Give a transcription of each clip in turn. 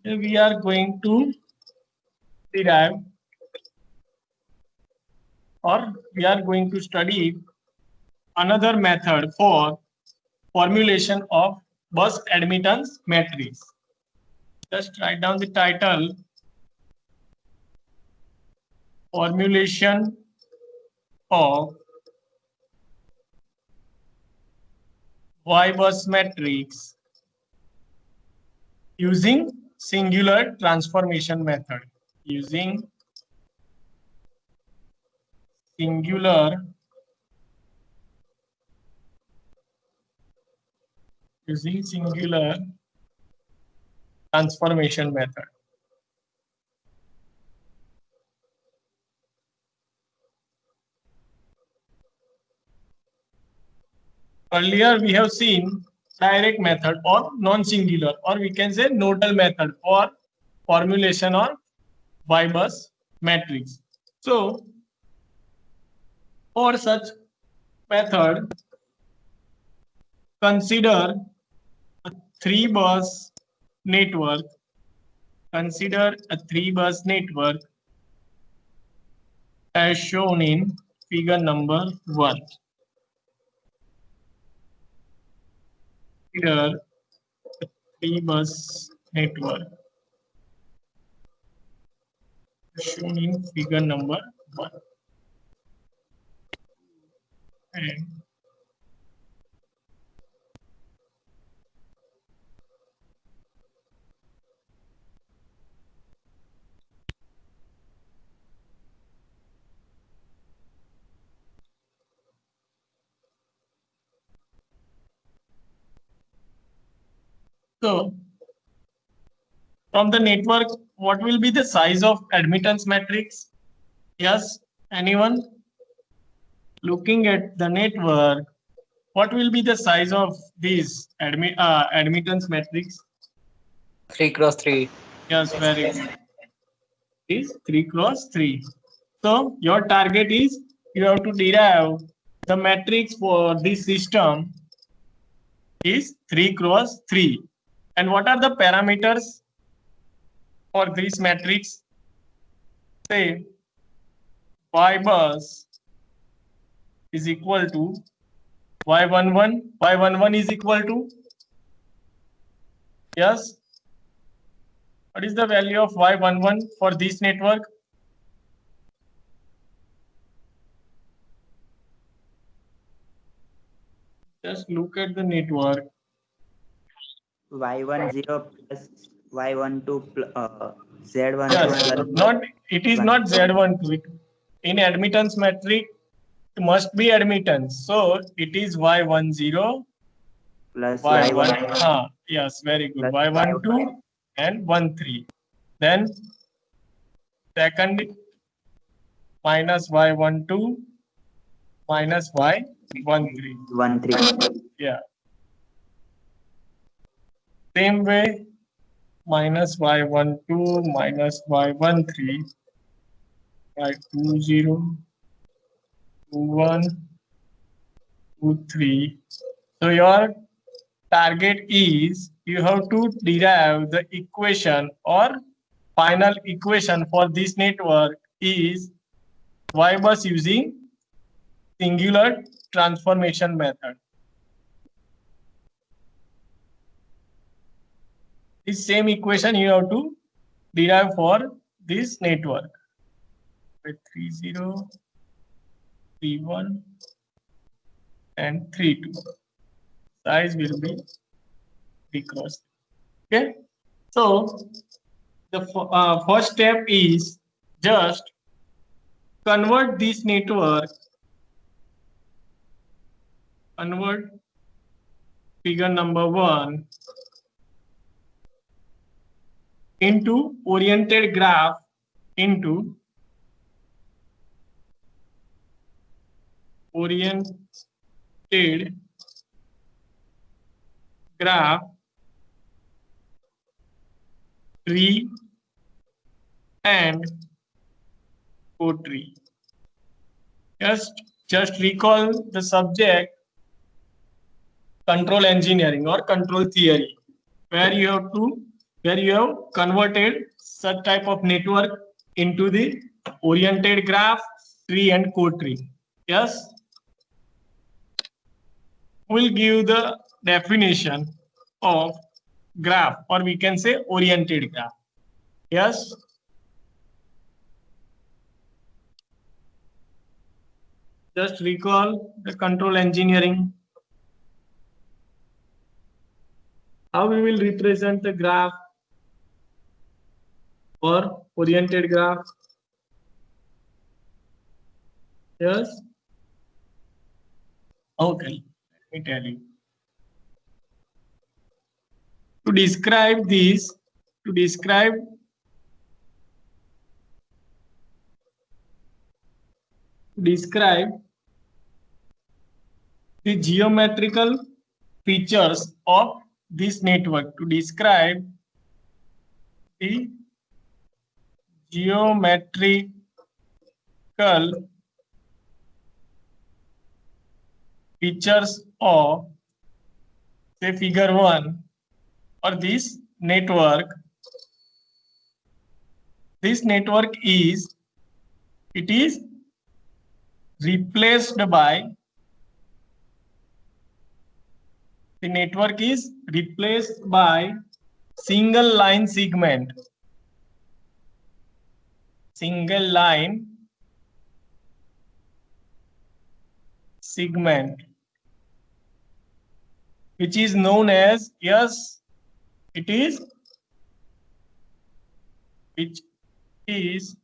we are going to derive, or we are going to study another method for formulation of bus admittance matrix. Just write down the title: formulation of Y bus matrix using singular transformation method. Using singular transformation method. Earlier we have seen direct method or non-singular, or we can say nodal method for formulation of Y bus matrix. So for such method, consider a 3-bus network. Consider a 3-bus network as shown in figure number 1. Consider a 3-bus network shown in figure number 1. And so from the network, what will be the size of admittance matrix? Yes, anyone? Looking at the network, what will be the size of this admittance matrix? 3 cross 3. Yes, very good. Is 3 cross 3. So your target is you have to derive the matrix for this system is 3 cross 3. And what are the parameters for this matrix? Say Y bus is equal to Y11. Y11 is equal to, yes, what is the value of Y11 for this network? Just look at the network. Y10 plus Y12 Z12 Yes, plus not, it is not Z12. In admittance matrix, it must be admittance. So it is Y10 plus Y1. Yes, very good. plus Y12 and 13. Then second minus Y12 minus Y13. 13. Yeah. Same way, minus Y12 minus Y13, Y20, 21, 23. So your target is you have to derive the equation or final equation for this network is Y bus using singular transformation method. This same equation you have to derive for this network. 30, 31, and 32. Size will be 3 cross. Okay. So the first step is just convert this network. Convert figure number 1 into oriented graph into oriented graph tree and co-tree. Just recall the subject control engineering or control theory, where you have to where you have converted such type of network into the oriented graph, tree and co-tree. Yes. We'll give the definition of graph, or we can say oriented graph. Yes. Just recall the control engineering. How we will represent the graph or oriented graph? Yes. Okay, let me tell you. To describe this, to describe the geometrical features of this network, to describe the geometrical features of, say, figure 1 or this network. This network is, it is replaced by, the network is replaced by single line segment. Single line segment, which is known as, yes, it is, which is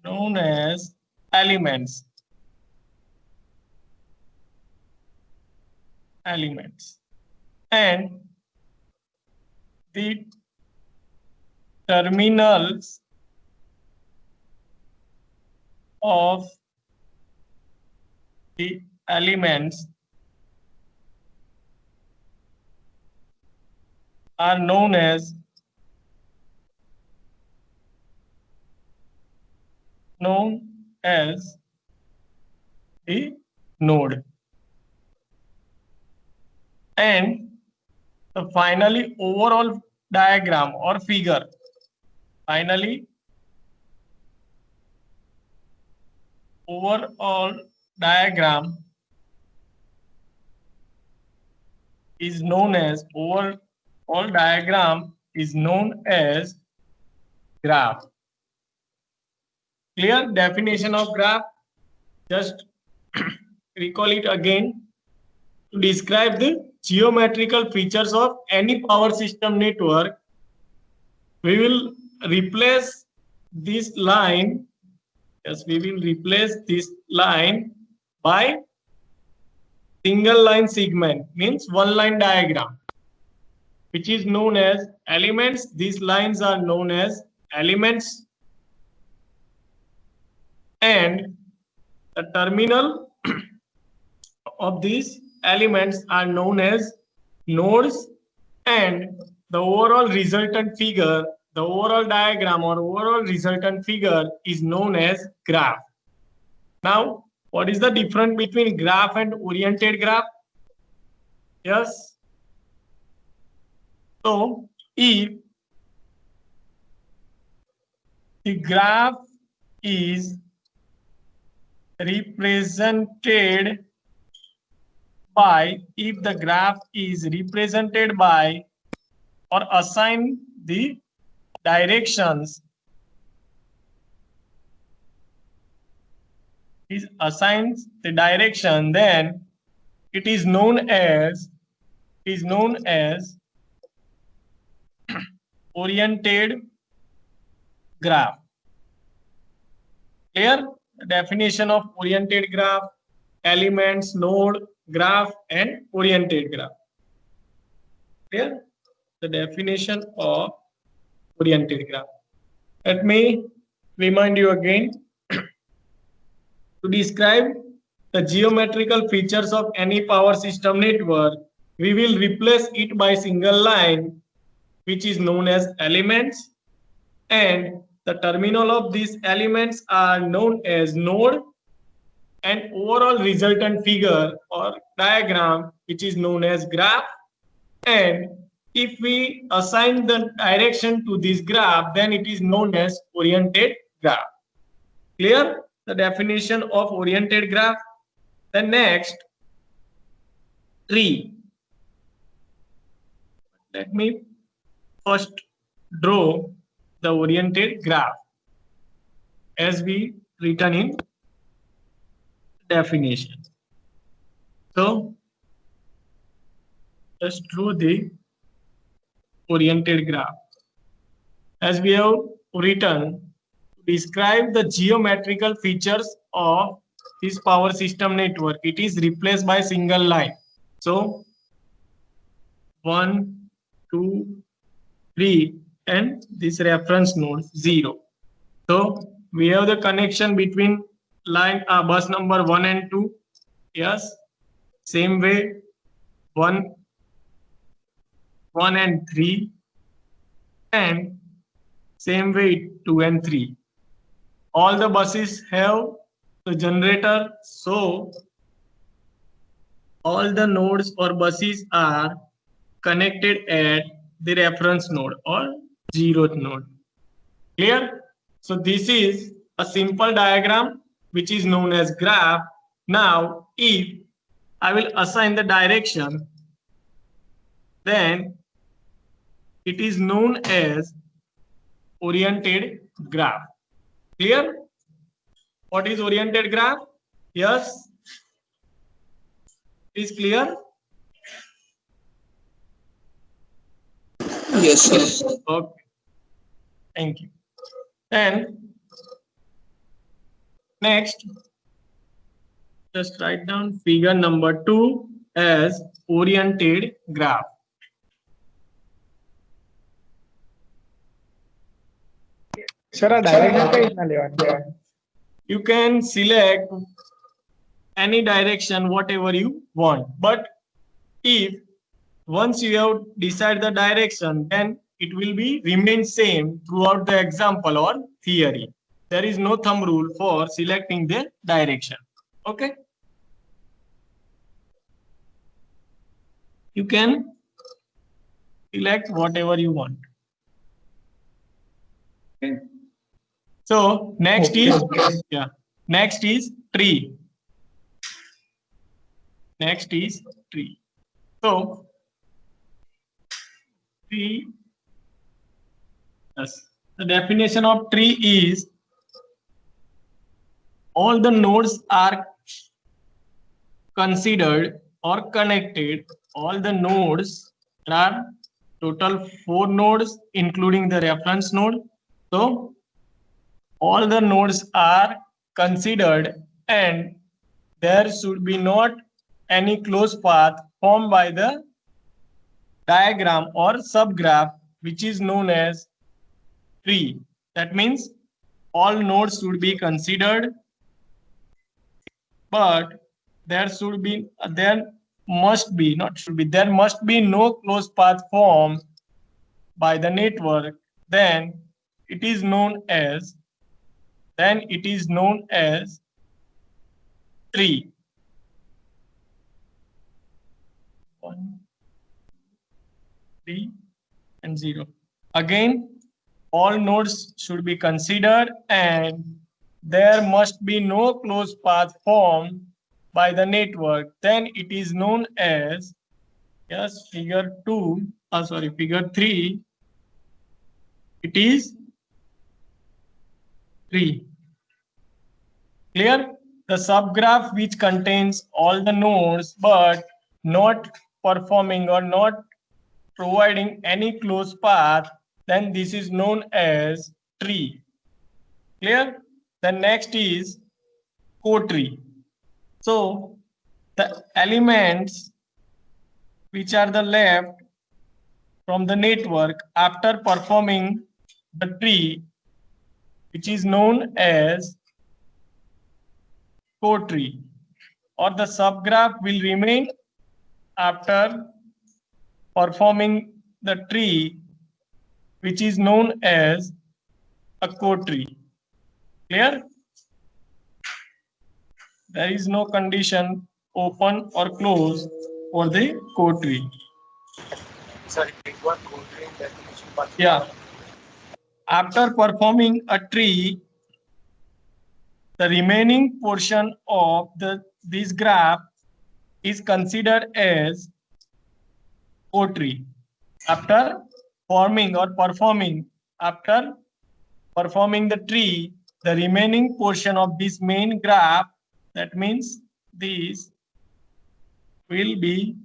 known as elements. Elements. And the terminals of the elements are known as the node. And the finally overall diagram or figure, finally overall diagram is known as, overall diagram is known as graph. Clear definition of graph? Just recall it again. To describe the geometrical features of any power system network, we will replace this line. Yes, we will replace this line by single line segment, means one line diagram, which is known as elements. These lines are known as elements, and the terminal of these elements are known as nodes, and the overall resultant figure, the overall diagram or overall resultant figure is known as graph. Now, what is the difference between graph and oriented graph? Yes. So, if the graph is represented by, if the graph is represented by or assign the directions, is assigns the direction, then it is known as oriented graph. Clear? The definition of oriented graph: elements, node, graph, and oriented graph. Clear? The definition of oriented graph. Let me remind you again. To describe the geometrical features of any power system network, we will replace it by single line, which is known as elements, and the terminal of these elements are known as node, and overall resultant figure or diagram, which is known as graph. And if we assign the direction to this graph, then it is known as oriented graph. Clear the definition of oriented graph? The next, tree. Let me first draw the oriented graph as we written in definition. So just draw the oriented graph. As we have written, describe the geometrical features of this power system network. It is replaced by single line. So 1, 2, 3 and this reference node 0. So we have the connection between line bus number 1 and 2. Yes, same way 1 and 3 and same way 2 and 3. All the buses have the generator, so all the nodes or buses are connected at the reference node or zeroth node. Clear? So this is a simple diagram which is known as graph. Now if I will assign the direction, then it is known as oriented graph. Clear? What is oriented graph? Yes? Is clear? Yes, sir. Okay. Thank you. And next, just write down figure number 2 as oriented graph. Sir, direction કઈ રીતના લેવાની? You can select any direction whatever you want, but if once you have decided the direction, then it will be remain same throughout the example or theory. There is no thumb rule for selecting the direction. Okay, you can select whatever you want. Okay, so next is next is tree. Next is tree. So tree, yes, the definition of tree is all the nodes are considered or connected. All the nodes, there are total 4 nodes including the reference node. So all the nodes are considered and there should be not any closed path formed by the diagram or subgraph which is known as tree. That means all nodes should be considered, but there must be no closed path formed by the network. Then it is known as tree. 1, 3 and 0. Again, all nodes should be considered and there must be no closed path formed by the network. Then it is known as, yes, figure 3. It is tree. Clear? The subgraph which contains all the nodes but not performing or not providing any closed path, then this is known as tree. Clear? The next is co-tree. So the elements which are the left from the network after performing the tree, which is known as co-tree, or the subgraph will remain after performing the tree, which is known as a co-tree. Clear? There is no condition open or closed for the co-tree. Yeah. After performing a tree, the remaining portion of this graph is considered as co-tree. After after performing the tree, the remaining portion of this main graph, that means this will be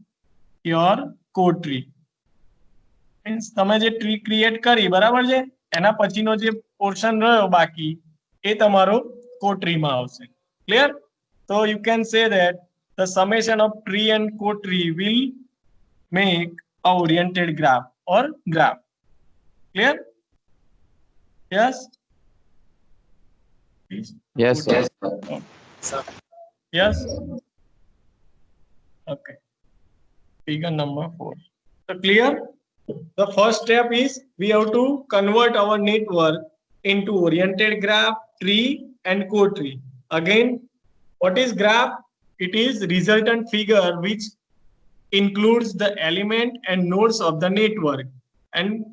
your co-tree. Means તમે જે tree create કરી બરાબર છે એના પછીનો જે portion રહ્યો બાકી એ તમારો co-tree-માં આવશે. Clear? So you can say that the summation of tree and co-tree will make a oriented graph or graph. Clear? Yes? Please. Yes, sir. Yes? Okay. Figure number 4. So clear? The first step is we have to convert our network into oriented graph, tree and co-tree. Again, what is graph? It is resultant figure which includes the element and nodes of the network. And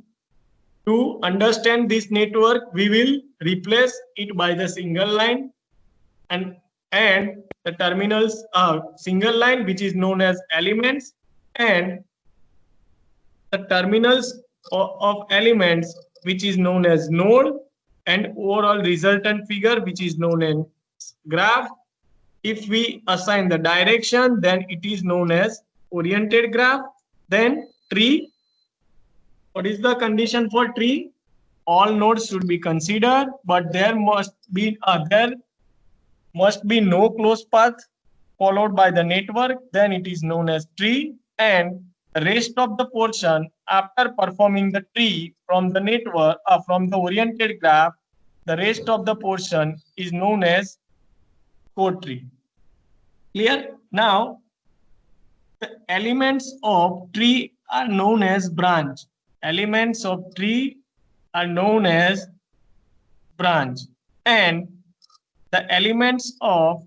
to understand this network, we will replace it by the single line and the terminals are single line which is known as elements, and the terminals of elements which is known as node, and overall resultant figure which is known as graph. If we assign the direction, then it is known as oriented graph. Then tree, what is the condition for tree? All nodes should be considered, but there must be no closed path followed by the network, then it is known as tree. And the rest of the portion after performing the tree from the network from the oriented graph, the rest of the portion is known as co-tree. Clear? Now the elements of tree are known as branch. Elements of tree are known as branch, and the elements of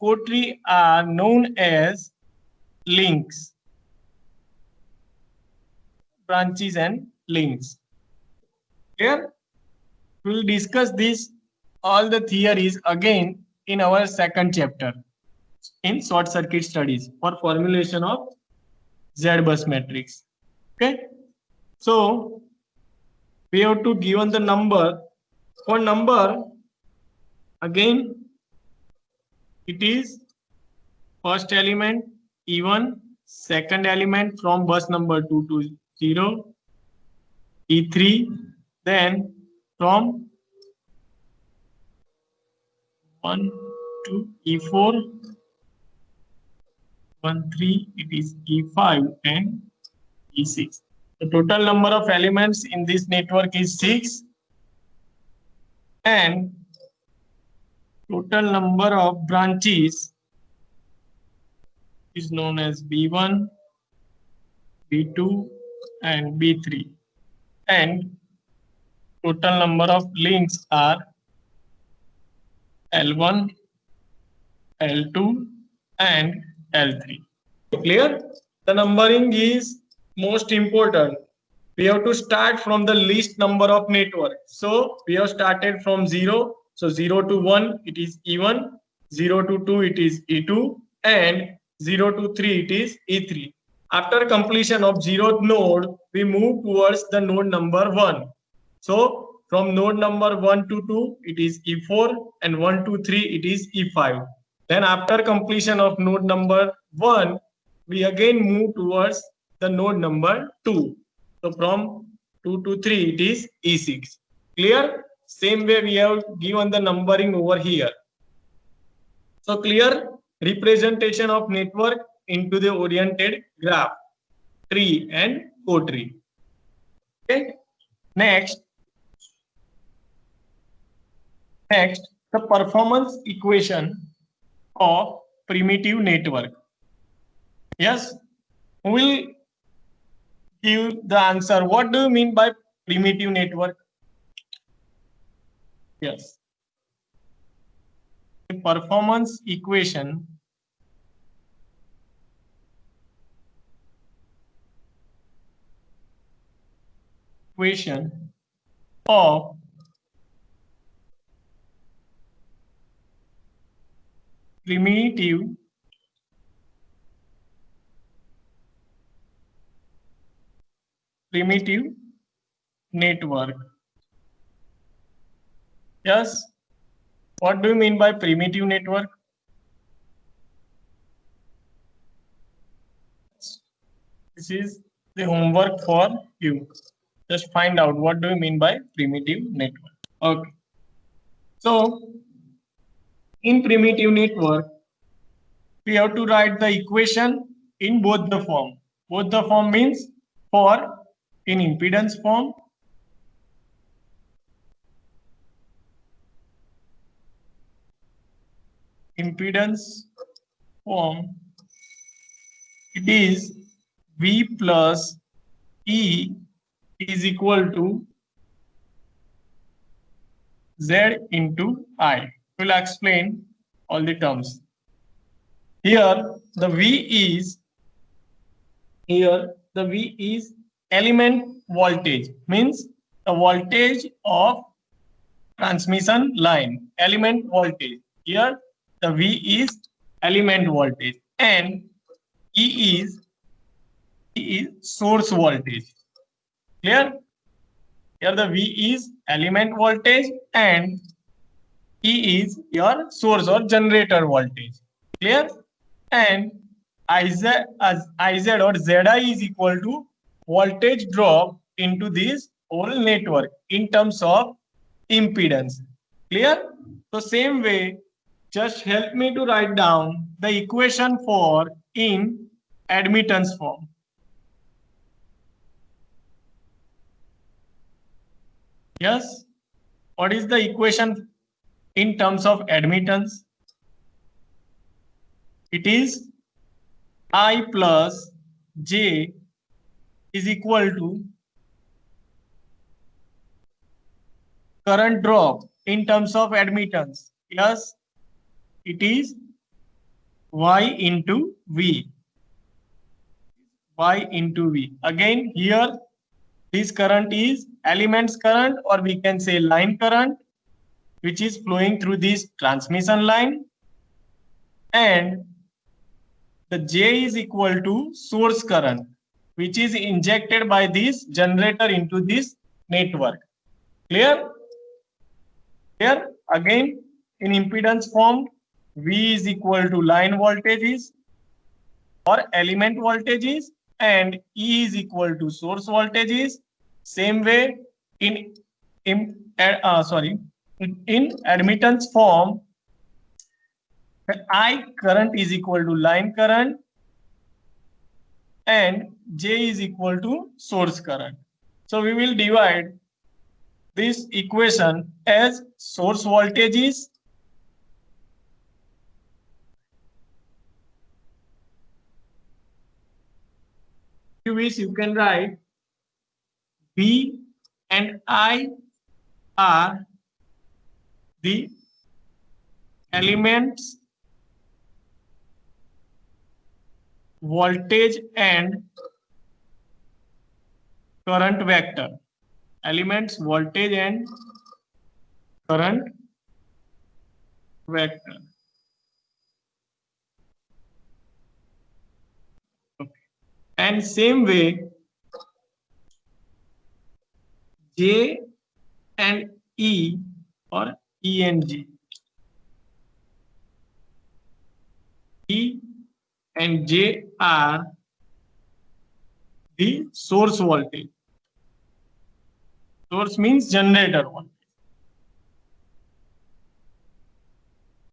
co-tree are known as links, branches and links. Clear? We will discuss this all the theories again in our second chapter in short circuit studies for formulation of Z-bus matrix. Okay, so we have to given the number. For number, again it is first element E1, second element from bus number 2 to 0, E3, then from 1 to E4, 1, 3, it is E5 and E6. The total number of elements in this network is 6, and total number of branches is known as B1, B2 and B3, and total number of links are L1, L2 and L3. Clear? The numbering is most important. We have to start from the least number of network. So we have started from 0. So 0 to 1 it is E1, 0 to 2 it is E2, and 0 to 3 it is E3. After completion of 0th node, we move towards the node number 1. So from node number 1 to 2 it is E4, and 1 to 3 it is E5. Then after completion of node number 1, we again move towards the node number 2. So from 2 to 3 it is E6. Clear? Same way we have given the numbering over here. So clear? Representation of network into the oriented graph, tree and co-tree. Okay. Next, the performance equation of primitive network. Yes, who will give the answer? What do you mean by primitive network? Yes, the performance equation equation of primitive network. Yes. What do you mean by primitive network? This is the homework for you. Just find out what do you mean by primitive network. Okay. So in primitive network, we have to write the equation in both the form. Both the form means for in impedance form it is V plus E is equal to Z into I. We'll explain all the terms. Here the V is element voltage, means the voltage of transmission line, element voltage. Here the V is element voltage and E is source voltage. Clear? Here the V is element voltage and E is your source or generator voltage. Clear? And IZ or ZI is equal to voltage drop into this whole network in terms of impedance. Clear? So same way, just help me to write down the equation for in admittance form. Yes. What is the equation in terms of admittance? It is I plus J is equal to current drop in terms of admittance. Yes, it is Y into V. Y into V. Again, here this current is elements current, or we can say line current, which is flowing through this transmission line, and the J is equal to source current, which is injected by this generator into this network. Clear? Here again in impedance form, V is equal to line voltages or element voltages and E is equal to source voltages. Same way in admittance form, I current is equal to line current and J is equal to source current. So we will divide this equation as source voltages which you can write V and I are the elements voltage and current vector. Elements voltage and current vector. Okay. And same way, J and E or E and G. E and J are the source voltage. Source means generator voltage.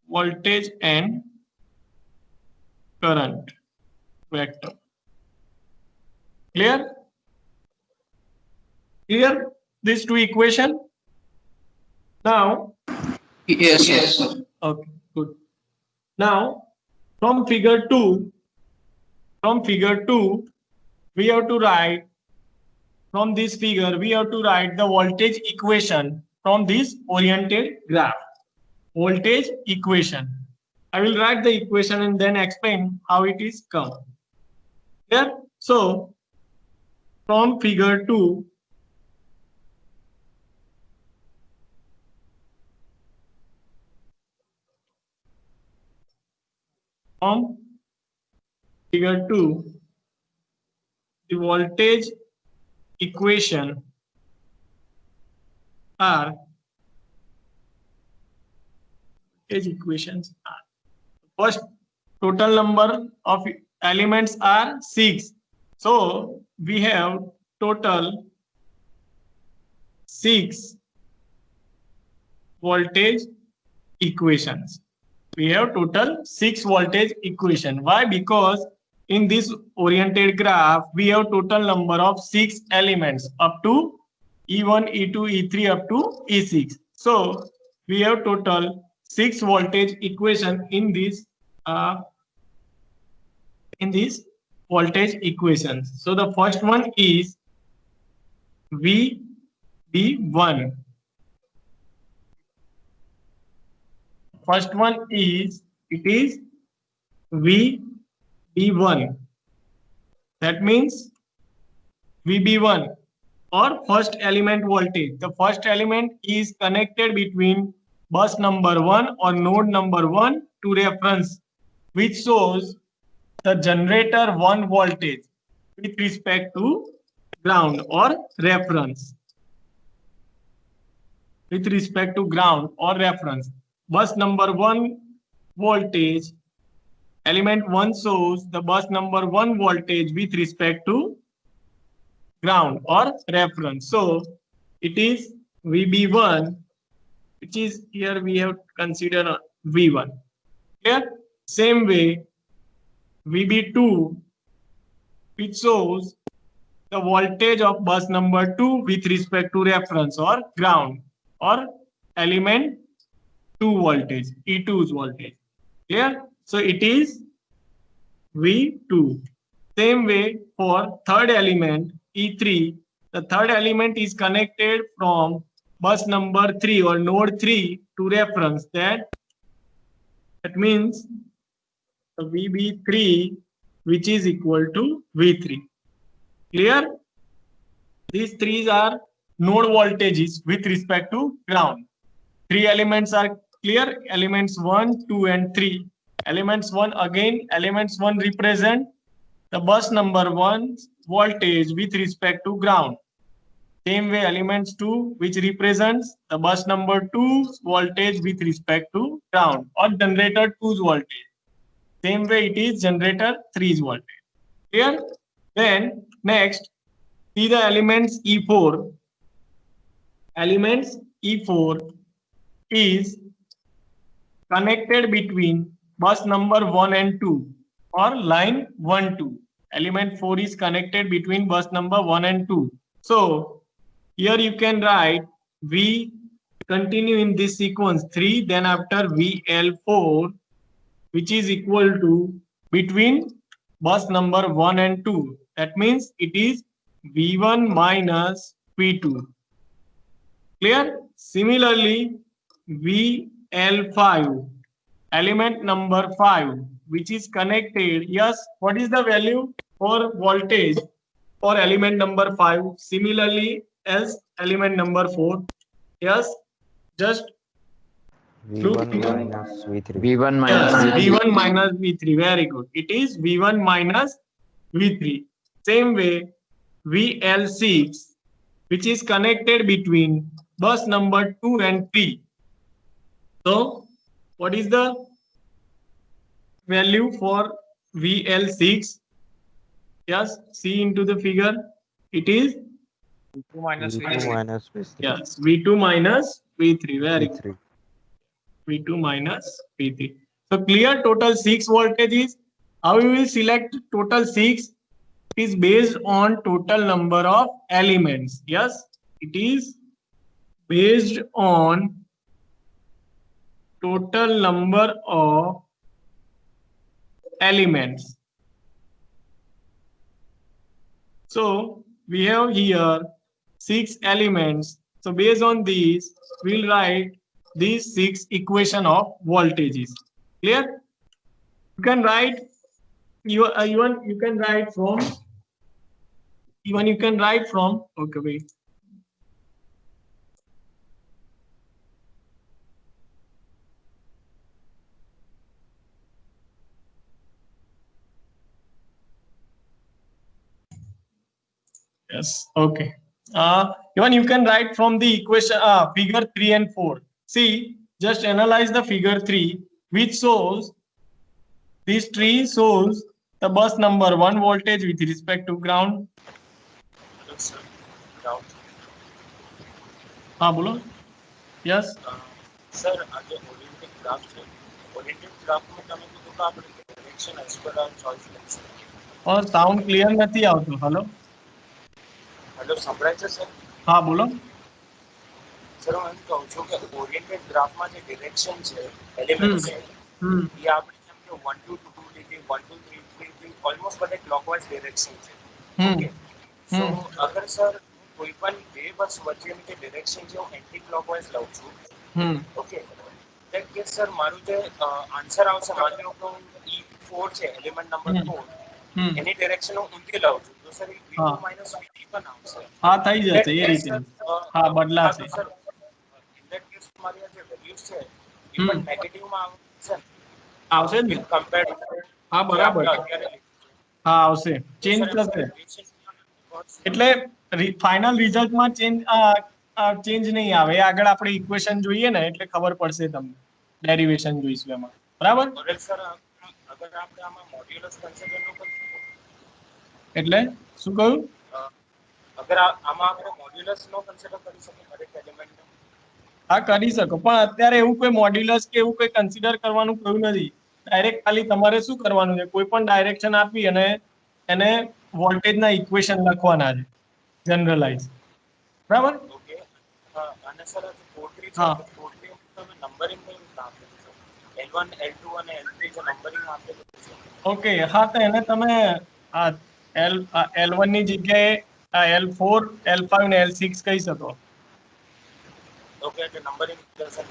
Voltage and current vector. Clear? Clear? These two equations. Now. Yes, yes. Okay, good. Now, from figure 2, we have to write, from this figure, we have to write the voltage equation from this oriented graph. Voltage equation. I will write the equation and then explain how it is come. Here, so from figure 2, From figure 2, the voltage equation are first, total number of elements are 6. So we have total 6 voltage equations. We have total 6 voltage equation. Why? Because in this oriented graph, we have total number of 6 elements up to E1, E2, E3 up to E6. So we have total 6 voltage equation in this voltage equations. So the first one is VB1. First one is, it is VB1. That means VB1 or first element voltage. The first element is connected between bus number 1 or node number 1 to reference, which shows the generator 1 voltage with respect to ground or reference. With respect to ground or reference, bus number 1 voltage, element 1 shows the bus number 1 voltage with respect to ground or reference. So it is VB1, which is here we have considered V1. Clear? Same way, VB2, which shows the voltage of bus number 2 with respect to reference or ground or element 2 voltage, E2's voltage. Clear? So it is V2. Same way for third element E3, the third element is connected from bus number 3 or node 3 to reference. That means the VB3, which is equal to V3. Clear? These three are node voltages with respect to ground. 3 elements are clear. Elements 1, 2 and 3. Elements 1 again, elements 1 represent the bus number 1 voltage with respect to ground. Same way elements 2, which represents the bus number 2 voltage with respect to ground or generator 2's voltage. Same way it is generator 3's voltage. Clear? Then next, see the elements E4. Elements E4 is connected between bus number 1 and 2 or line 1, 2. Element 4 is connected between bus number 1 and 2. So here you can write V, continue in this sequence 3, then after VL4, which is equal to between bus number 1 and 2. That means it is V1 minus V2. Clear? Similarly, VL5, element number 5, which is connected. Yes, what is the value for voltage for element number 5? Similarly as element number 4. Yes, just V1 minus V3. V1 yes, minus V1 minus V3. Very good. It is V1 minus V3. Same way, VL6, which is connected between bus number 2 and 3. So, what is the value for VL6? Yes, see into the figure. It is V2 minus V2 V3. minus V3. yes, V2 minus V3. Very good. V3. V2 minus V3. So clear, total 6 voltages. How we will select total 6? It is based on total number of elements. Yes, it is based on total number of elements. So we have here 6 elements. So based on these, we'll write these 6 equation of voltages. Clear? You can write even you can write from okay, wait. Yes. Okay. Even you can write from the equation, figure 3 and 4. See, just analyze the figure 3, which shows this tree shows the bus number 1 voltage with respect to ground. हाँ बोलो. Yes. Sir આ જે oriented graph છે oriented ગ્રાફમાં તમે કીધું કે આપણે direction as per our choice લઈ શકીએ. और साउंड क्लियर નથી આવતું. હેલો. હેલો સંભળાય છે સર? हाँ बोलो. સર હું એમ કહું છું કે ઓરિએન્ટેડ ગ્રાફમાં જે ડિરેક્શન છે એલિમેન્ટ છે એ આપણે જેમ કે 1 to 2 લીધી 1 to 3 લીધી ઓલમોસ્ટ બધે ક્લોકવાઇઝ ડિરેક્શન છે. ઓકે સો અગર સર કોઈ પણ બે બસ વચ્ચેની જે ડિરેક્શન છે હું એન્ટી ક્લોકવાઇઝ લઉં છું. ઓકે that case સર મારું જે આન્સર આવશે માની લો કે E4 છે એલિમેન્ટ નંબર 4 એની ડિરેક્શન હું ઊંધી લઉં છું તો સર V2 માઈનસ V1 આવશે. હા થઈ જશે એ રીતે. હા બદલાશે. સર ઇન ધેટ કેસ મારી જે વેલ્યુઝ છે એ પણ નેગેટિવ માં આવશે ને કમ્પેર્ડ. હા બરાબર. હા આવશે, ચેન્જ થશે. એટલે ફાઇનલ રિઝલ્ટમાં ચેન્જ નહીં આવે. આગળ આપણે ઇક્વેશન જોઈએ ને એટલે ખબર પડશે તમને. ડેરિવેશન જોઈશું એમાં. બરાબર. સર અગર આપણે આમાં મોડ્યુલસ કન્સિડર ન કરીએ એટલે શું કહ્યું? અગર આમાં આપણે મોડ્યુલસ નો કન્સિડર કરી શકીએ દરેક એલિમેન્ટ. હા કરી શકો, પણ અત્યારે એવું કોઈ મોડ્યુલસ કે એવું કોઈ કન્સિડર કરવાનું કહ્યું નથી. ડાયરેક્ટ ખાલી તમારે શું કરવાનું છે, કોઈ પણ ડાયરેક્શન આપી અને એને વોલ્ટેજના ઇક્વેશન લખવાના છે જનરલાઇઝ. બરાબર. ઓકે અને સર આ પોર્ટ્રી છે હા પોર્ટ્રી તમે નંબરિંગ કઈ રીતે આપેલું છે? L1 L2 અને L3 જે નંબરિંગ આપેલું છે. ઓકે હા તો એને તમે L1 ની જગ્યાએ L4 L5 ને L6 કહી શકો. ઓકે એટલે નંબરિંગ કરશે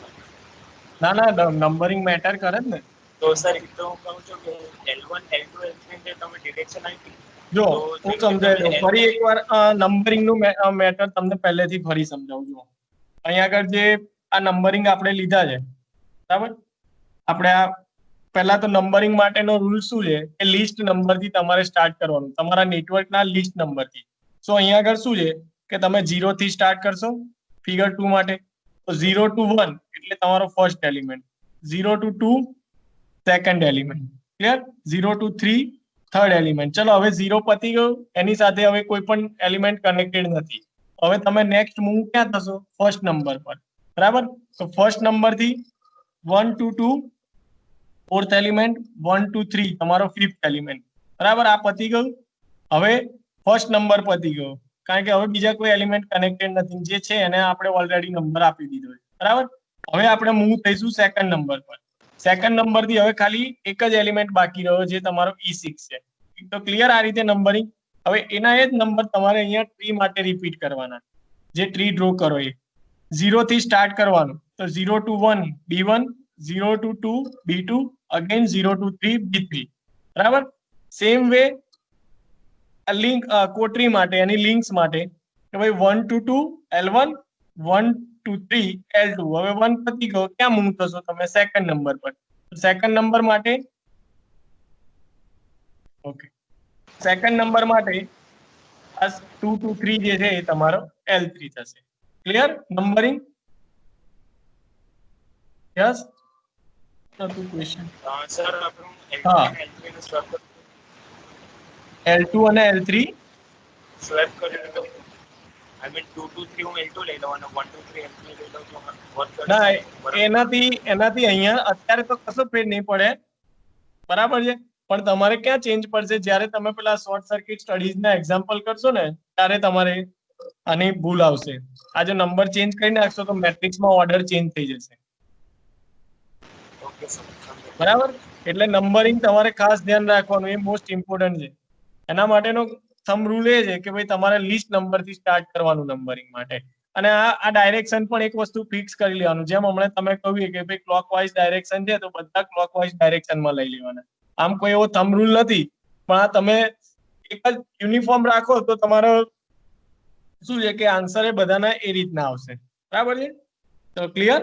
ના નંબરિંગ મેટર કરે જ ને. તો સર એ તો હું કહું છું કે L1 L2 L3 જે તમે ડિરેક્શન આપી જો હું સમજાવી દઉં ફરી એકવાર. નંબરિંગ નું મેટર તમને પહેલેથી ફરી સમજાવું છું. અહીંયા આગળ જે આ નંબરિંગ આપણે લીધા છે બરાબર. આપણે આ પહેલા તો નંબરિંગ માટેનો રૂલ શું છે કે લિસ્ટ નંબરથી તમારે સ્ટાર્ટ કરવાનું, તમારા નેટવર્કના લિસ્ટ નંબરથી. સો અહીંયા આગળ શું છે કે તમે 0 થી સ્ટાર્ટ કરશો ફિગર 2 માટે. તો 0 to 1 એટલે તમારો first element, 0 to 2 second element, clear? 0 to 3 third element. ચલો હવે 0 પતી ગયું, એની સાથે હવે કોઈ પણ એલિમેન્ટ કનેક્ટેડ નથી. હવે તમે નેક્સ્ટ મૂવ ક્યાં થશો? ફર્સ્ટ નંબર પર. બરાબર. તો ફર્સ્ટ નંબર થી 1 to 2 ફોર્થ એલિમેન્ટ, 1 to 3 તમારો ફિફ્થ એલિમેન્ટ. બરાબર. આ પતી ગયું. હવે ફર્સ્ટ નંબર પતી ગયો, કારણ કે હવે બીજા કોઈ એલિમેન્ટ કનેક્ટેડ નથી. જે છે એને આપણે ઓલરેડી નંબર આપી દીધો છે. બરાબર. હવે આપણે મૂવ થઈશું સેકન્ડ નંબર પર. સેકન્ડ નંબર થી હવે ખાલી એક જ એલિમેન્ટ બાકી રહ્યો જે તમારો E6 છે. તો ક્લિયર આ રીતે નંબરિંગ. હવે એના એ જ નંબર તમારે અહીંયા ટ્રી માટે રિપીટ કરવાના. જે ટ્રી ડ્રો કરો એ 0 થી સ્ટાર્ટ કરવાનું. તો 0 to 1 B1, 0 to 2 B2, again 0 to 3 B3. બરાબર. સેમ વે લિંક કોટ્રી માટે એની લિંક્સ માટે કે ભાઈ 1 to 2 L1, 1 to 3 L2. હવે 1 પતી ગયો, ક્યાં મૂવ થશો તમે? સેકન્ડ નંબર પર. સેકન્ડ નંબર માટે ઓકે સેકન્ડ નંબર માટે 2 to 3 જે છે એ તમારો L3 થશે. Clear numbering? યસ. નતું ક્વેશ્ચન. સર આપણું હા. L2 નું સ્વેપ L2 અને L3 સ્વેપ કરી દો. આઈ મીન 2 to 3 હું L2 લઈ લઉં અને 1 to 3 L3 લઈ લઉં તો વર્ક ના કરશે. એનાથી અહીંયા અત્યારે તો કશો ફેર નહીં પડે. બરાબર છે. પણ તમારે ક્યાં ચેન્જ પડશે? જ્યારે તમે પેલા શોર્ટ સર્કિટ સ્ટડીઝના એક્ઝામ્પલ કરશો ને ત્યારે તમારે આની ભૂલ આવશે. આ જો નંબર ચેન્જ કરી નાખશો તો મેટ્રિક્સમાં ઓર્ડર ચેન્જ થઈ જશે. Okay sir. બરાબર. એટલે નંબરિંગ તમારે ખાસ ધ્યાન રાખવાનું, એ મોસ્ટ ઇમ્પોર્ટન્ટ છે. એના માટેનો થંબ રૂલ એ છે કે ભાઈ તમારે લિસ્ટ નંબરથી સ્ટાર્ટ કરવાનું નંબરિંગ માટે. અને આ ડાયરેક્શન પણ એક વસ્તુ ફિક્સ કરી લેવાનું. જેમ હમણાં તમે કહ્યું કે ભાઈ ક્લોકવાઇઝ ડાયરેક્શન છે તો બધા ક્લોકવાઇઝ ડાયરેક્શનમાં લઈ લેવાના. આમ કોઈ એવો થંબ રૂલ નથી, પણ આ તમે એક જ યુનિફોર્મ રાખો તો તમારો શું છે કે આન્સર એ બધાના એ રીતના આવશે. બરાબર છે. તો ક્લિયર?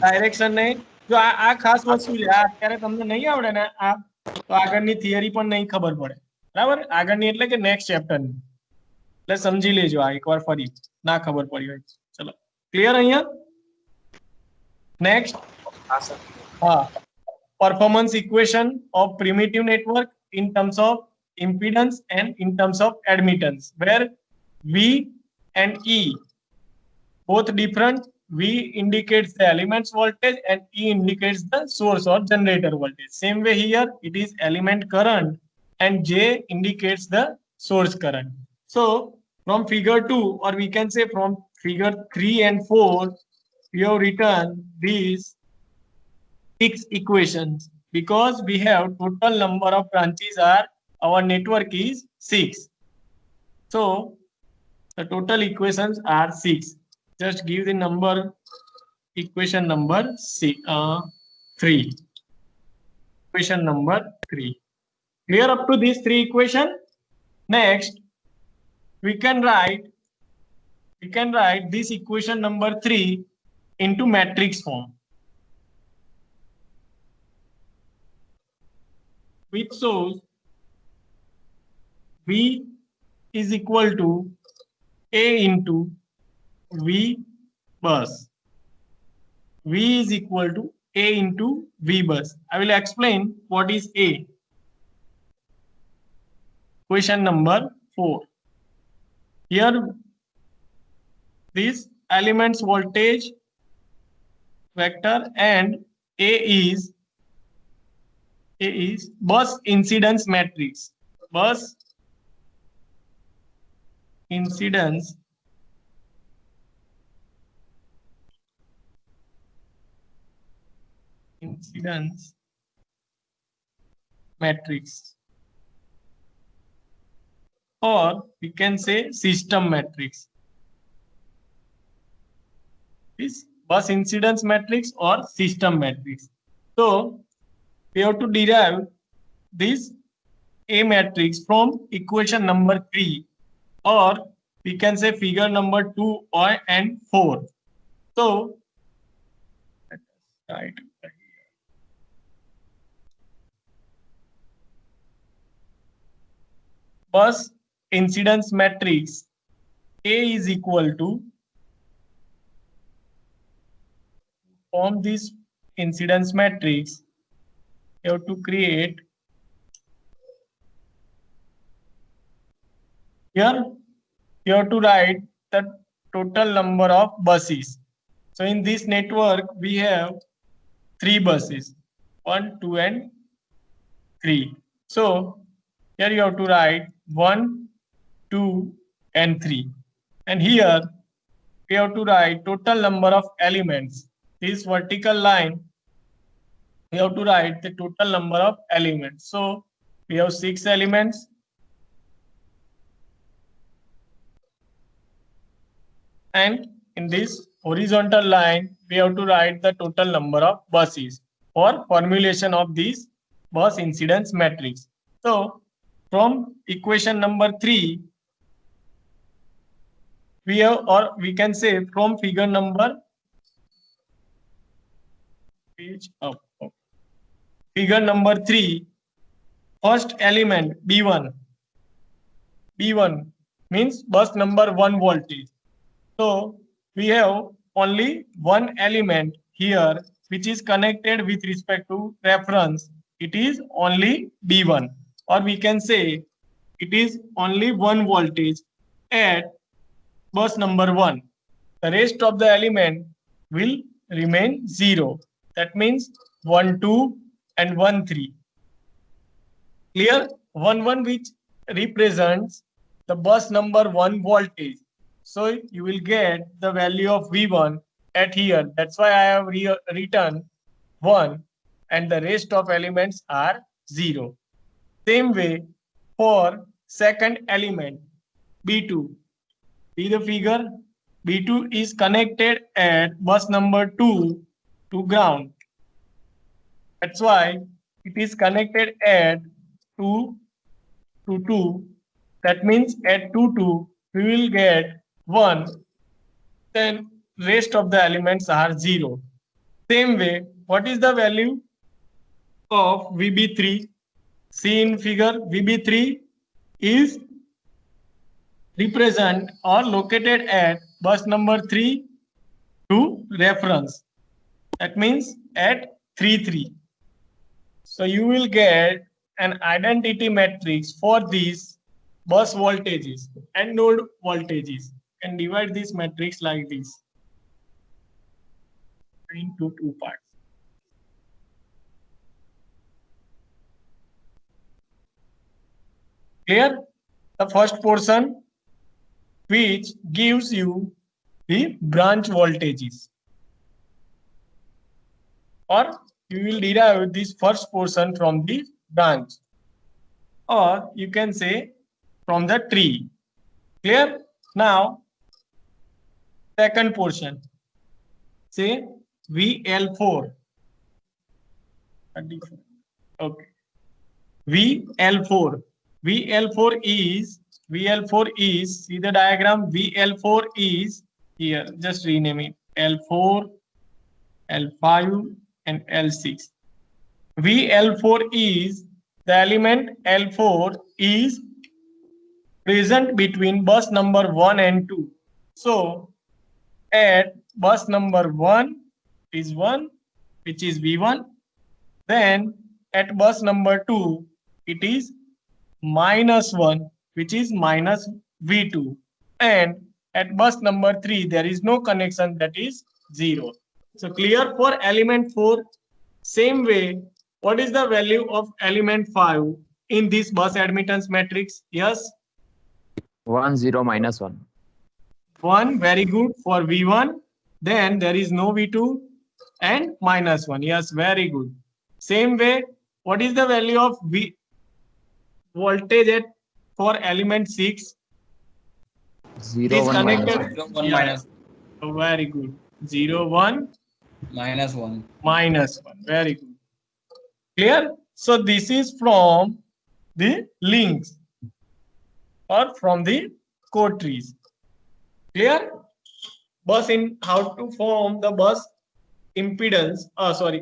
ડાયરેક્શન નહીં. જો આ ખાસ વસ્તુ છે, આ અત્યારે તમને નહીં આવડે ને આ તો આગળની થિયરી પણ નહીં ખબર પડે. બરાબર. આગળની એટલે કે નેક્સ્ટ ચેપ્ટરની. એટલે સમજી લેજો આ એકવાર ફરી ના ખબર પડી હોય. ચલો ક્લિયર અહીંયા. નેક્સ્ટ हाँ सर. હા performance equation of primitive network in terms of impedance and in terms of admittance, where V and E both different. V indicates the elements voltage and E indicates the source or generator voltage. Same way here it is element current and J indicates the source current. So from figure 2, or we can say from figure 3 and 4, we have written these 6 equations because we have total number of branches are our network is 6. So the total equations are 6. Just give the number equation number 3. Equation number 3. Clear up to these 3 equation? Next we can write this equation number 3 into matrix form, which shows V is equal to A into V bus. V is equal to A into V bus. I will explain what is A. Question number 4. Here this elements voltage vector and A is bus incidence matrix. Bus incidence matrix, or we can say system matrix. This bus incidence matrix or system matrix. So we have to derive this A matrix from equation number 3, or we can say figure number 2 and 4. So let us write here. Bus incidence matrix A is equal to, form this incidence matrix, you have to create here, you have to write the total number of buses. So in this network we have 3 buses, 1, 2 and 3. So here you have to write 1, 2 and 3, and here we have to write total number of elements. This vertical line we have to write the total number of elements. So we have 6 elements, and in this horizontal line we have to write the total number of buses for formulation of this bus incidence matrix. So from equation number 3 we have, or we can say from figure number figure number 3, first element B1 means bus number 1 voltage. So we have only one element here which is connected with respect to reference. It is only B1, or we can say it is only 1 voltage at bus number 1. The rest of the element will remain 0. That means 1, 2 and 1, 3. Clear? 1, 1 which represents the bus number 1 voltage. So you will get the value of V1 at here. That's why I have written 1 and the rest of elements are 0. Same way for second element B2. See the figure? B2 is connected at bus number 2 to ground. That's why it is connected at 2 to 2. That means at 2 2 we will get 1, then rest of the elements are 0. Same way, what is the value of VB3? See in figure, VB3 is represent or located at bus number 3 to reference. That means at 3, 3. So you will get an identity matrix for these bus voltages and node voltages, and divide this matrix like this into two parts. Clear? The first portion, which gives you the branch voltages, or you will derive this first portion from the branch, or you can say from the tree. Clear? Now, second portion, say VL4. Okay. VL4. VL4 is, see the diagram, VL4 is here, just rename it L4, L5 and L6. VL4 is, the element L4 is present between bus number 1 and 2. So at bus number 1 is 1, which is V1. Then at bus number 2, it is -1, which is minus V2. And at bus number 3, there is no connection, that is 0. So clear for element 4. Same way, what is the value of element 5 in this bus admittance matrix? Yes? 1 0 -1. 1, very good for V1. Then there is no V2 and -1. Yes, very good. Same way, what is the value of V voltage at for element 6? 0 Is 1 connected. -1. 0 1 Yeah. minus Oh, very good. 0 1 -1. -1. Very good. Clear? So this is from the links or from the code trees. Clear? Bus in how to form the bus impedance,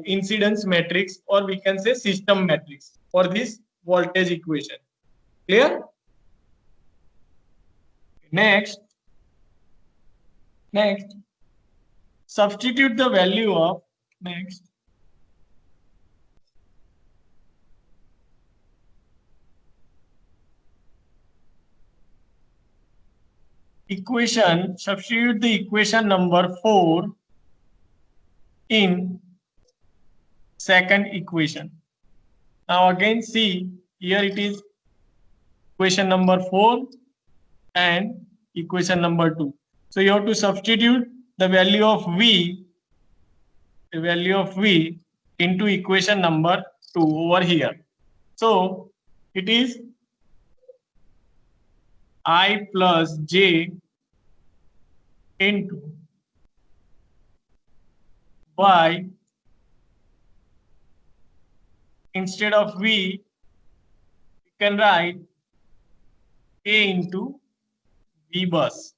incidence matrix, or we can say system matrix for this voltage equation. Clear? Next, substitute the value of equation, substitute the equation number 4 in second equation. Now again see, here it is equation number 4 and equation number 2. So you have to substitute the value of V into equation number 2 over here. So it is I plus J into Y. Instead of V, you can write A into V bus.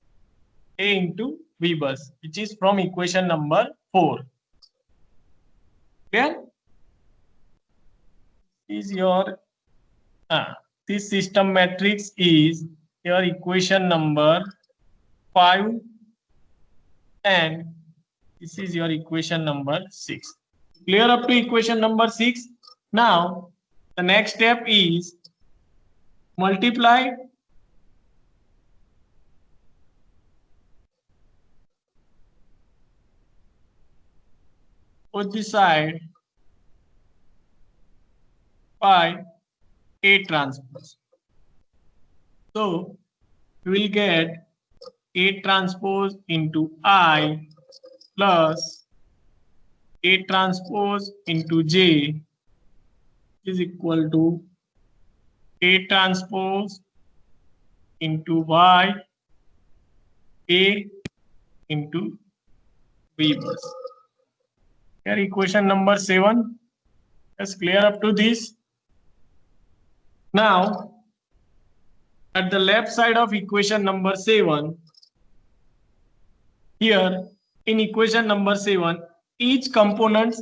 A into V bus, which is from equation number 4. Clear? Is your this system matrix is your equation number 5, and this is your equation number 6. Clear up to equation number 6? Now the next step is multiply both the side by A transpose. So we will get A transpose into I plus A transpose into J is equal to A transpose into Y A into V bus. Here equation number 7. Let's clear up to this. Now at the left side of equation number 7, here in equation number 7, each component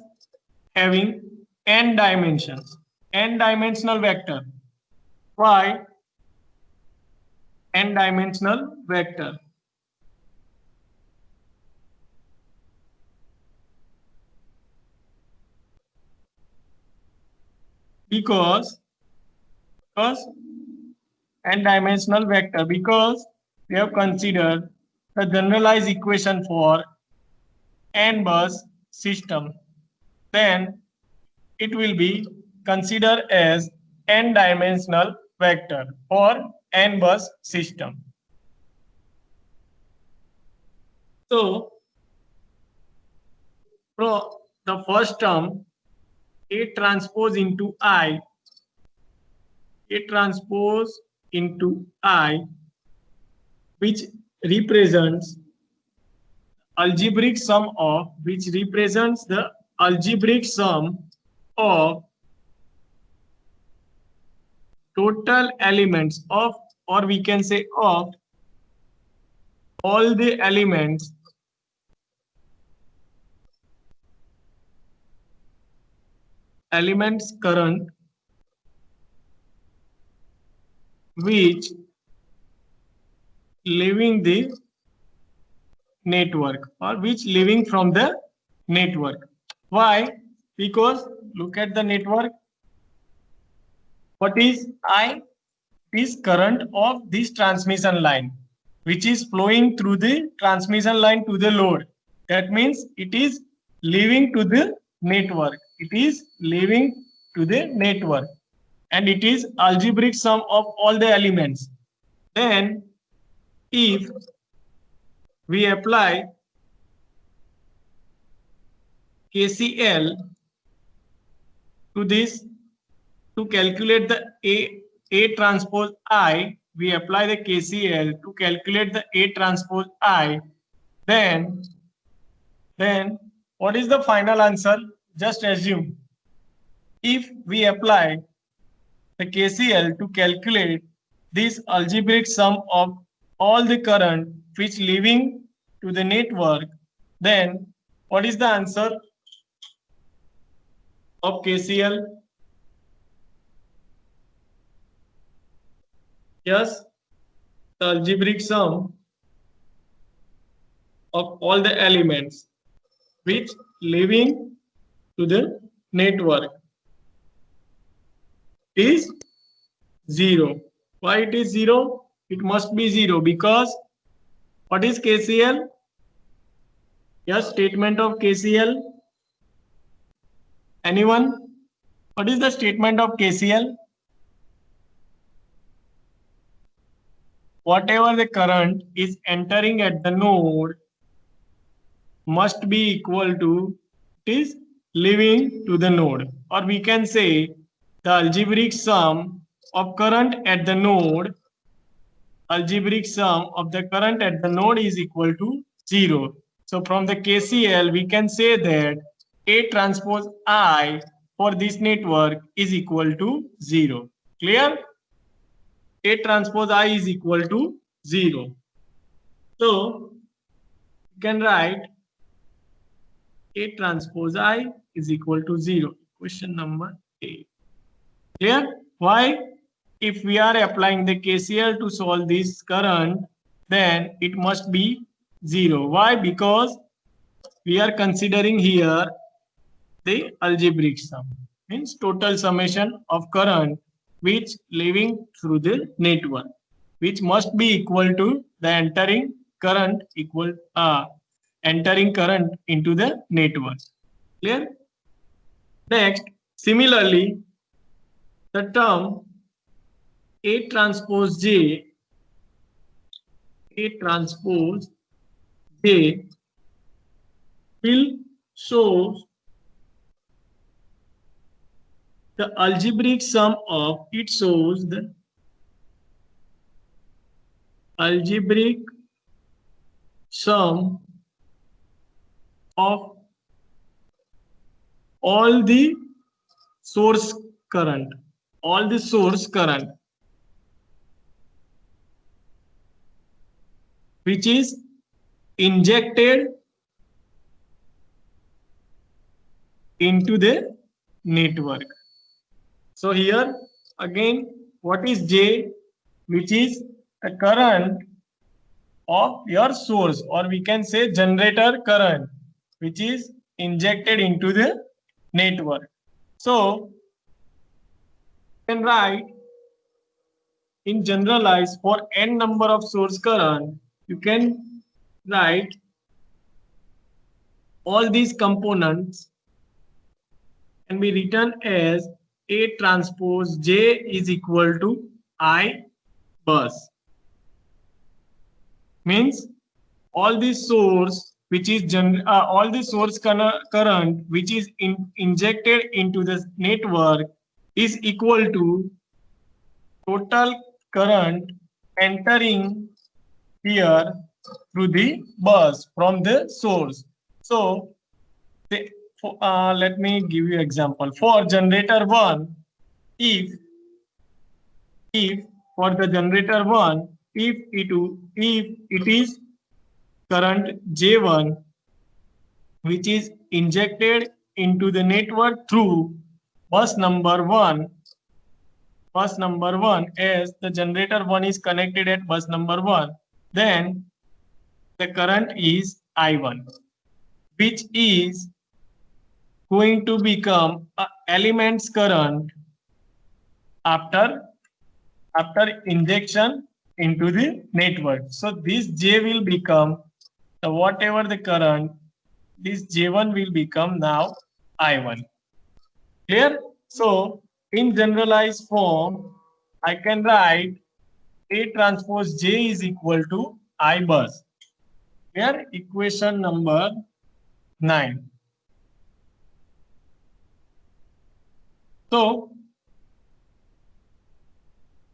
having n dimensions, n dimensional vector y n-dimensional vector. Because n-dimensional vector, because we have considered the generalized equation for n-bus system, then it will be considered as n-dimensional vector for n-bus system. So, the first term, A transpose into I, which represents algebraic sum of, of total elements of, or we can say of all the elements current which leaving the network, or which leaving from the network. Why? Because look at the network. What is I? Is current of this transmission line, which is flowing through the transmission line to the load. That means it is leaving to the network. And it is algebraic sum of all the elements. Then if we apply KCL to this to calculate the A transpose I, we apply the KCL to calculate the A transpose I, then what is the final answer? Just assume. If we apply the KCL to calculate this algebraic sum of all the current which leaving to the network, then what is the answer of KCL? Yes, the algebraic sum of all the elements which leaving to the network is 0. Why it is 0? It must be 0 because what is KCL? Yes, statement of KCL. Anyone? What is the statement of KCL? Whatever the current is entering at the node must be equal to it is leaving to the node, or we can say the algebraic sum of current at the node, is equal to 0. So from the KCL we can say that A transpose I for this network is equal to 0. Clear? A transpose I is equal to 0. So you can write A transpose I is equal to 0. Question number 8. Clear? Why? If we are applying the KCL to solve this current, then it must be 0. Why? Because we are considering here the algebraic sum, means total summation of current which leaving through the network, which must be equal to the entering current into the network. Clear? Next, similarly, the term A transpose J will show the algebraic sum of, it shows the algebraic sum of all the source current, which is injected into the network. So here again, what is J? Which is the current of your source, or we can say generator current, which is injected into the network. So you can write in generalize for n number of source current, you can write all these components can be written as A transpose J is equal to I bus. Means all the source which is all the source current which is injected into the network is equal to total current entering here through the bus from the source. So let me give you example. For generator 1, if for the generator 1, if it is current J1 which is injected into the network through bus number 1, as the generator 1 is connected at bus number 1, then the current is I1, which is going to become a elements current after injection into the network. So this J will become the whatever the current, this J1 will become now I1. Clear? So in generalized form, I can write A transpose J is equal to I bus. Here equation number 9. So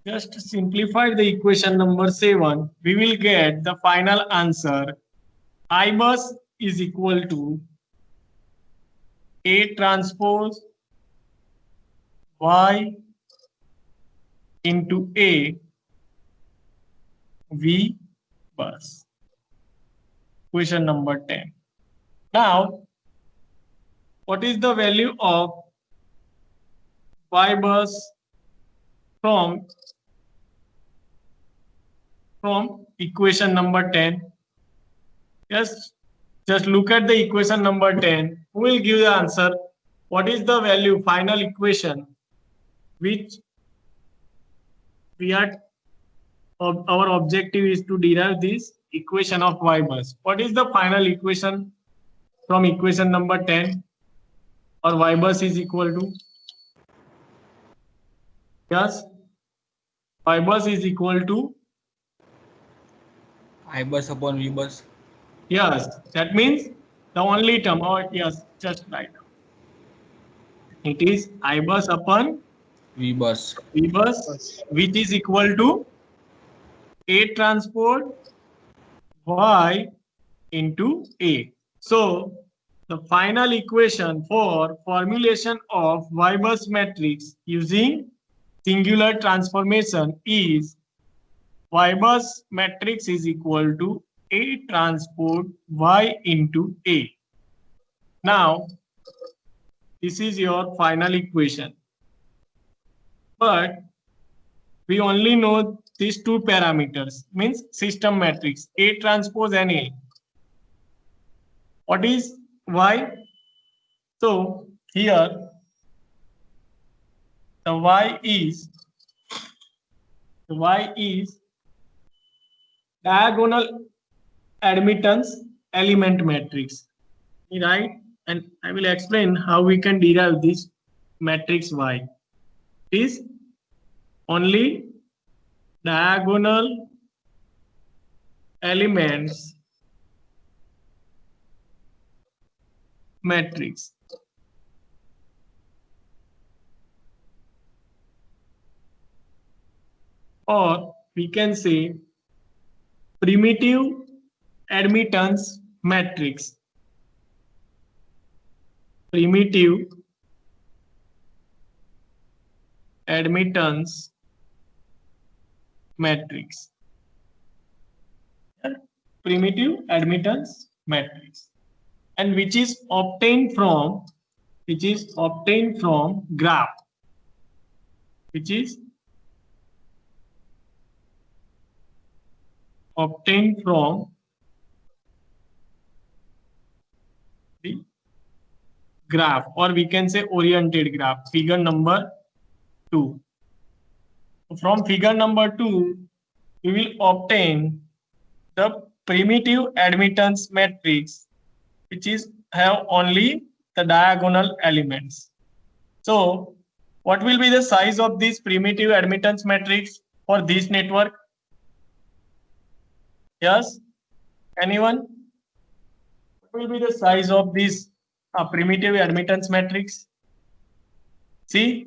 just to simplify the equation number 7, we will get the final answer. I bus is equal to A transpose Y into A V bus. Question number 10. Now, what is the value of Y bus from equation number 10? Yes, just look at the equation number 10. Who will give the answer? What is the value, final equation, which we are, our objective is to derive this equation of Y bus. What is the final equation from equation number 10, or Y bus is equal to? Yes, Y bus is equal to I bus upon V bus. Yes, that means the only term, or yes, just right. It is I bus upon V bus. V bus, which is equal to A transport Y into A. So the final equation for formulation of Y bus matrix using singular transformation is Y bus matrix is equal to A transport Y into A. Now, this is your final equation. But we only know these two parameters, means system matrix, A transpose and A. What is Y? So here the Y is diagonal admittance element matrix, right? And I will explain how we can derive this matrix Y. It is only diagonal elements matrix. Or we can say primitive admittance matrix. Primitive admittance matrix. Primitive admittance matrix, and which is obtained from graph, which is obtained from the graph, or we can say oriented graph, figure number 2. From figure number 2, we will obtain the primitive admittance matrix, which is have only the diagonal elements. So what will be the size of this primitive admittance matrix for this network? Yes, anyone? What will be the size of this primitive admittance matrix? See,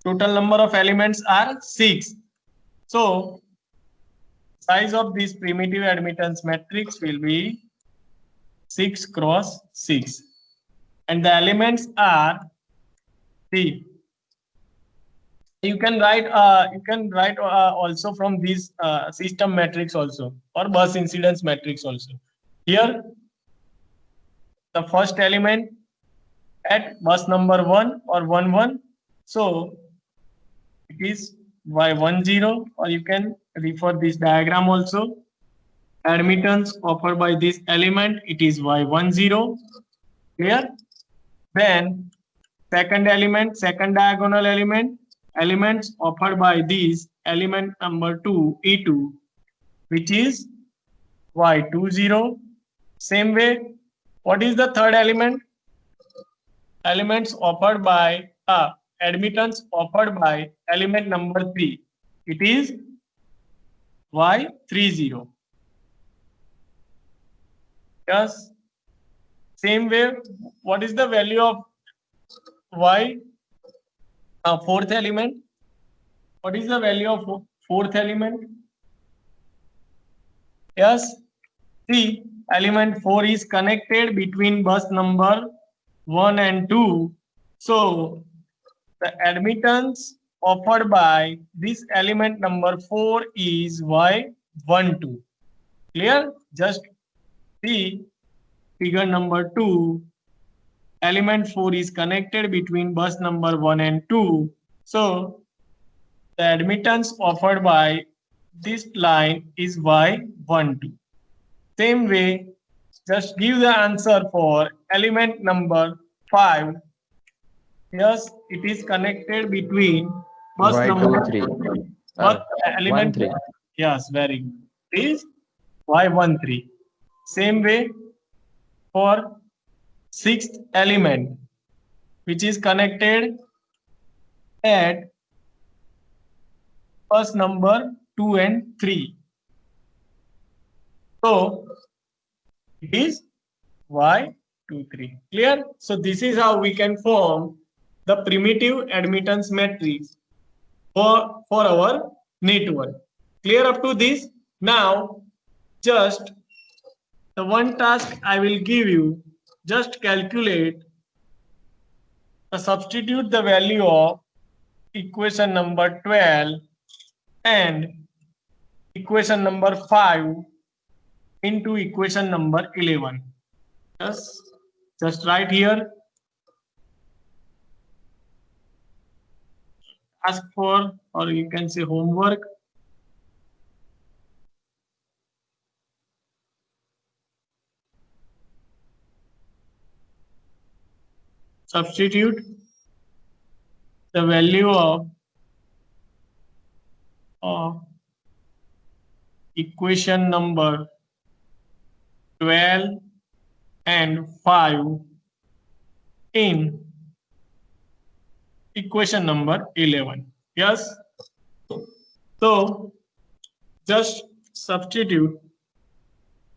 total number of elements are 6. So size of this primitive admittance matrix will be 6 cross 6, and the elements are 3. You can write also from this system matrix also, or bus incidence matrix also. Here the first element at bus number 1 or 1 1, so it is y10, or you can refer this diagram also. Admittance offered by this element, it is y10. Clear? Then second element, second diagonal element, elements offered by this element number 2, E2, which is y20. Same way, what is the third element? Elements offered by admittance offered by element number 3, it is y30. Yes. Same way, what is the value of y fourth element? What is the value of fourth element? Yes. See, element 4 is connected between bus number 1 and 2. So the admittance offered by this element number 4 is y12. Clear? Just see figure number 2. Element 4 is connected between bus number 1 and 2. So the admittance offered by this line is y12. Same way, just give the answer for element number 5. Yes, it is connected between bus number 3. bus element 3. Yes, very good. It is y13. Same way for sixth element, which is connected at bus number 2 and 3. So it is y23. Clear? So this is how we can form the primitive admittance matrix for our network. Clear up to this? Now just the one task I will give you, just calculate substitute the value of equation number 12 and equation number 5 into equation number 11. Yes, just write here. Ask for, or you can say homework. Substitute the value of equation number 12 and 5 in equation number 11. Yes. So just substitute,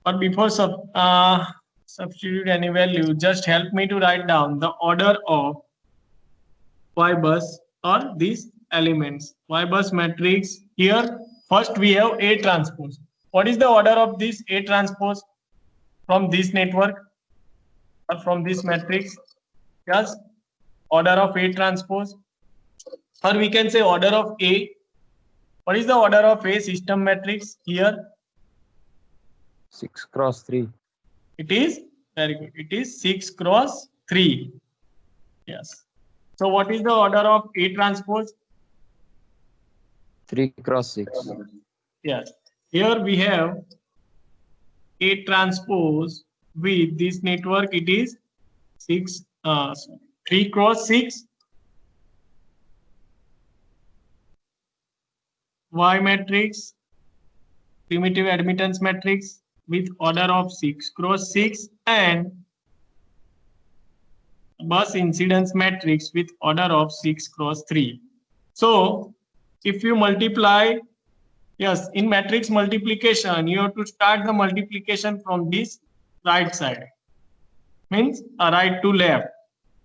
but before substitute any value, just help me to write down the order of Y bus or these elements. Y bus matrix. Here first we have A transpose. What is the order of this A transpose from this network or from this matrix? Yes, order of A transpose, or we can say order of A. What is the order of A system matrix here? 6 cross 3. It is very good. It is 6 cross 3. Yes. So what is the order of A transpose? 3 cross 6. Yes. here we have A transpose with this network. It is 3 cross 6 Y matrix, primitive admittance matrix with order of 6 cross 6 and bus incidence matrix with order of 6 cross 3. So if you multiply, yes, in matrix multiplication, you have to start the multiplication from this right side, means right to left.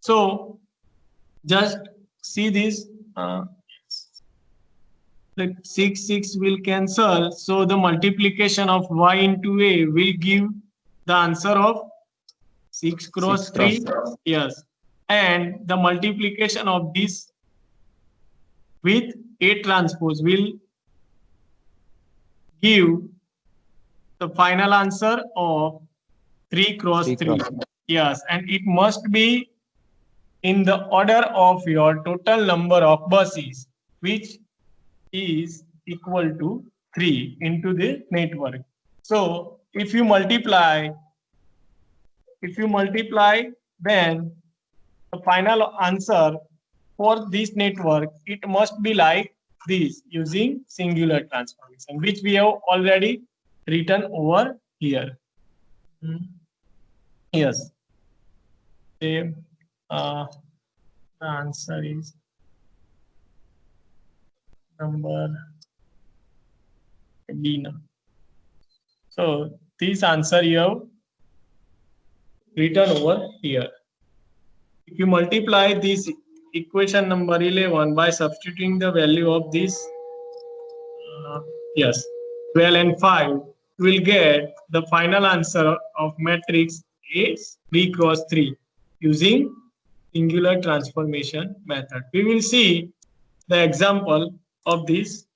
So just see this, the 6 will cancel. So the multiplication of y into a will give the answer of 6 cross 3. Yes. And the multiplication of this with A transpose will give the final answer of 3 cross 3. Yes. And it must be in the order of your total number of buses, which is equal to 3 into the network. So if you multiply, then the final answer for this network, it must be like this using singular transformation, which we have already written over here. Yes. The answer is number B now. So this answer you have written over here. If you multiply this equation number 11 by substituting the value of this, 12 and 5, you will get the final answer of matrix is 3 cross 3 using singular transformation method. We will see the example of this